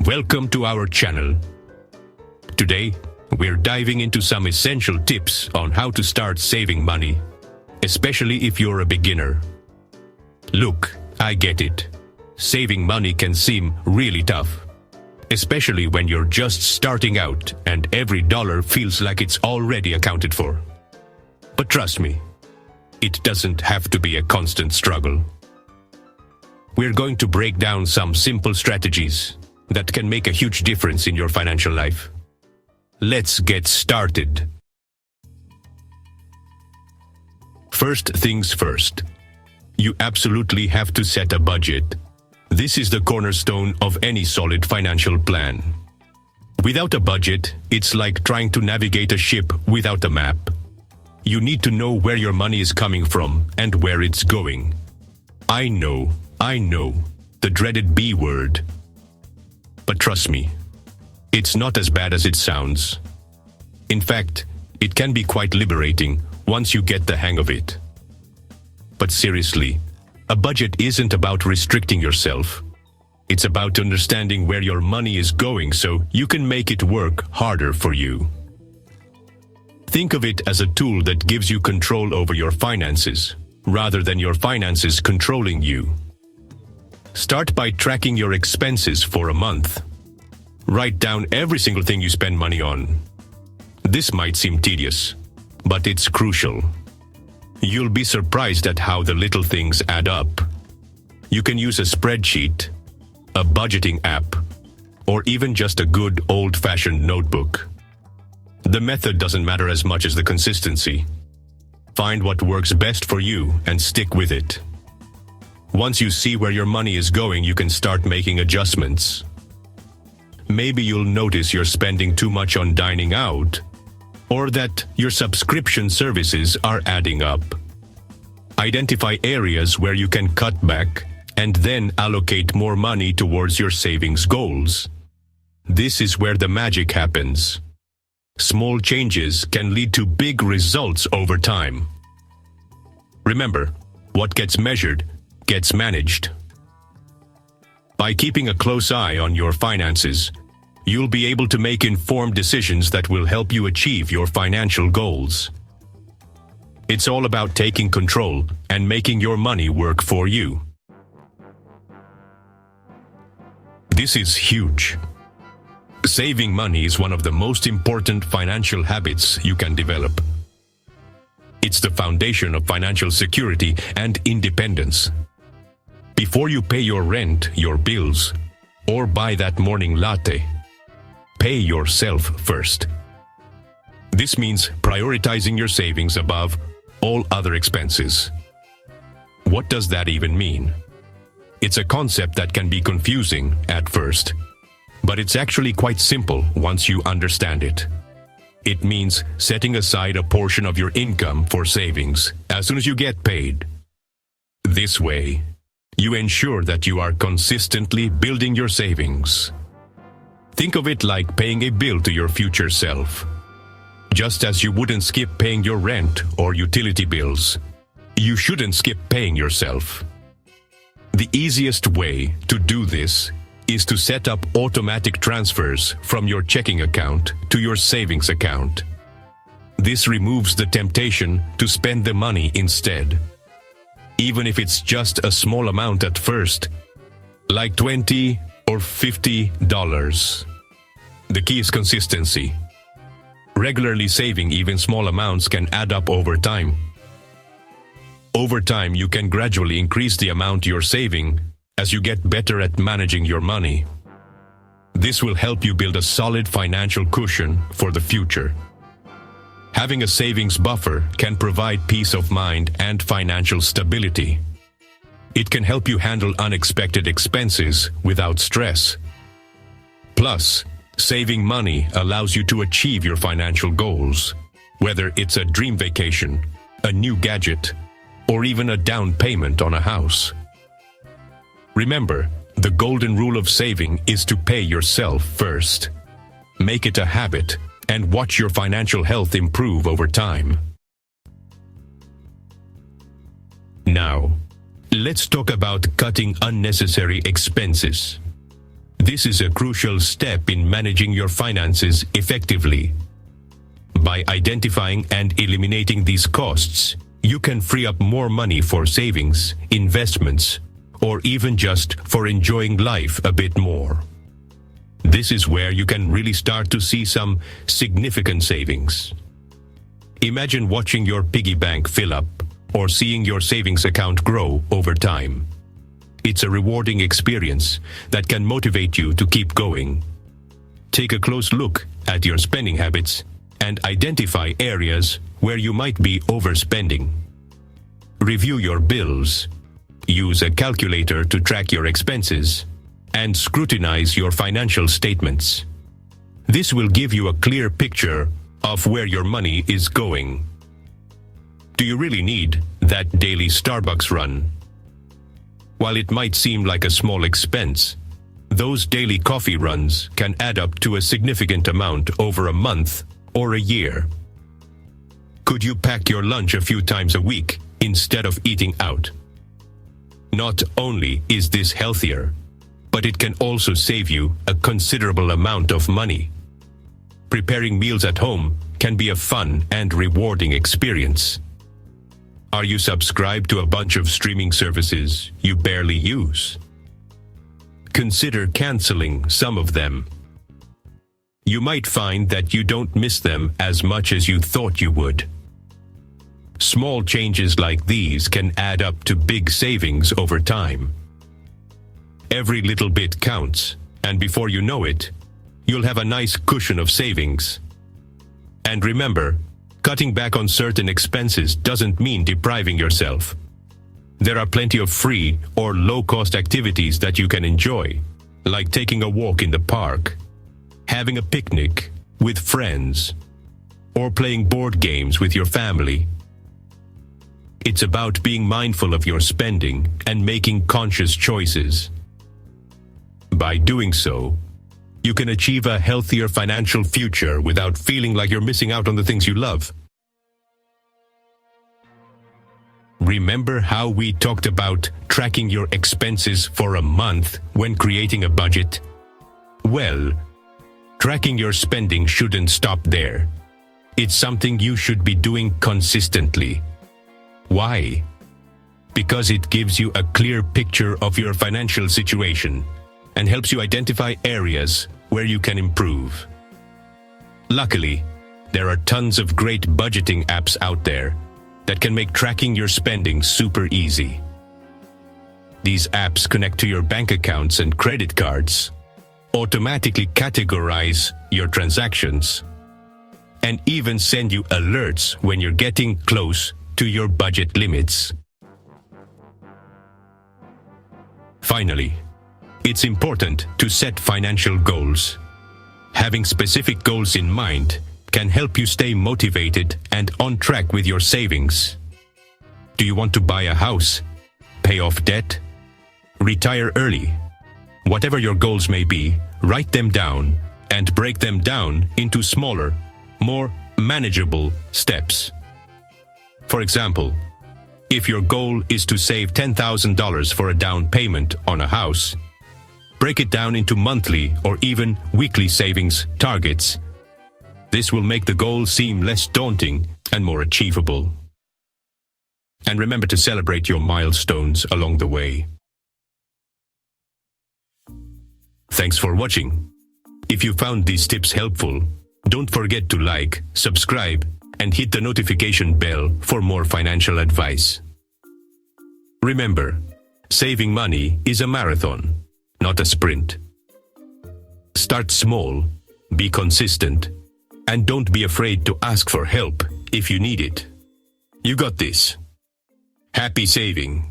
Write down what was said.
Welcome to our channel. Today, we're diving into some essential tips on how to start saving money, especially if you're a beginner. Look, I get it. Saving money can seem really tough, especially when you're just starting out and every dollar feels like it's already accounted for. But trust me, it doesn't have to be a constant struggle. We're going to break down some simple strategies that can make a huge difference in your financial life. Let's get started. First things first. You absolutely have to set a budget. This is the cornerstone of any solid financial plan. Without a budget, it's like trying to navigate a ship without a map. You need to know where your money is coming from and where it's going. I know, the dreaded B word. But trust me, it's not as bad as it sounds. In fact, it can be quite liberating once you get the hang of it. But seriously, a budget isn't about restricting yourself. It's about understanding where your money is going so you can make it work harder for you. Think of it as a tool that gives you control over your finances, rather than your finances controlling you. Start by tracking your expenses for a month. Write down every single thing you spend money on. This might seem tedious, but it's crucial. You'll be surprised at how the little things add up. You can use a spreadsheet, a budgeting app, or even just a good old-fashioned notebook. The method doesn't matter as much as the consistency. Find what works best for you and stick with it. Once you see where your money is going, you can start making adjustments. Maybe you'll notice you're spending too much on dining out, or that your subscription services are adding up. Identify areas where you can cut back and then allocate more money towards your savings goals. This is where the magic happens. Small changes can lead to big results over time. Remember, what gets measured gets managed. By keeping a close eye on your finances, you'll be able to make informed decisions that will help you achieve your financial goals. It's all about taking control and making your money work for you. This is huge. Saving money is one of the most important financial habits you can develop. It's the foundation of financial security and independence. Before you pay your rent, your bills, or buy that morning latte, pay yourself first. This means prioritizing your savings above all other expenses. What does that even mean? It's a concept that can be confusing at first, but it's actually quite simple once you understand it. It means setting aside a portion of your income for savings as soon as you get paid. This way, you ensure that you are consistently building your savings. Think of it like paying a bill to your future self. Just as you wouldn't skip paying your rent or utility bills, you shouldn't skip paying yourself. The easiest way to do this is to set up automatic transfers from your checking account to your savings account. This removes the temptation to spend the money instead. Even if it's just a small amount at first, like $20 or $50. The key is consistency. Regularly saving even small amounts can add up over time. Over time, you can gradually increase the amount you're saving as you get better at managing your money. This will help you build a solid financial cushion for the future. Having a savings buffer can provide peace of mind and financial stability. It can help you handle unexpected expenses without stress. Plus, saving money allows you to achieve your financial goals, whether it's a dream vacation, a new gadget, or even a down payment on a house. Remember, the golden rule of saving is to pay yourself first. Make it a habit and watch your financial health improve over time. Now, let's talk about cutting unnecessary expenses. This This is a crucial step in managing your finances effectively. By identifying and eliminating these costs, you can free up more money for savings, investments, or even just for enjoying life a bit more. This is where you can really start to see some significant savings. Imagine watching your piggy bank fill up or seeing your savings account grow over time. It's a rewarding experience that can motivate you to keep going. Take a close look at your spending habits and identify areas where you might be overspending. Review your bills, use a calculator to track your expenses, and scrutinize your financial statements. This will give you a clear picture of where your money is going. Do you really need that daily Starbucks run? While it might seem like a small expense, those daily coffee runs can add up to a significant amount over a month or a year. Could you pack your lunch a few times a week instead of eating out? Not only is this healthier, but it can also save you a considerable amount of money. Preparing meals at home can be a fun and rewarding experience. Are you subscribed to a bunch of streaming services you barely use? Consider canceling some of them. You might find that you don't miss them as much as you thought you would. Small changes like these can add up to big savings over time. Every little bit counts, and before you know it, you'll have a nice cushion of savings. And remember, cutting back on certain expenses doesn't mean depriving yourself. There are plenty of free or low-cost activities that you can enjoy, like taking a walk in the park, having a picnic with friends, or playing board games with your family. It's about being mindful of your spending and making conscious choices. By doing so, you can achieve a healthier financial future without feeling like you're missing out on the things you love. Remember how we talked about tracking your expenses for a month when creating a budget? Well, tracking your spending shouldn't stop there. It's something you should be doing consistently. Why? Because it gives you a clear picture of your financial situation and helps you identify areas where you can improve. Luckily, there are tons of great budgeting apps out there that can make tracking your spending super easy. These apps connect to your bank accounts and credit cards, automatically categorize your transactions, and even send you alerts when you're getting close to your budget limits. Finally, it's important to set financial goals. Having specific goals in mind can help you stay motivated and on track with your savings. Do you want to buy a house, pay off debt, retire early? Whatever your goals may be, write them down and break them down into smaller, more manageable steps. For example, if your goal is to save $10,000 for a down payment on a house, break it down into monthly or even weekly savings targets. This will make the goal seem less daunting and more achievable. And remember to celebrate your milestones along the way. Thanks for watching. If you found these tips helpful, don't forget to like, subscribe, and hit the notification bell for more financial advice. Remember, saving money is a marathon, not a sprint. Start small, be consistent, and don't be afraid to ask for help if you need it. You got this. Happy saving!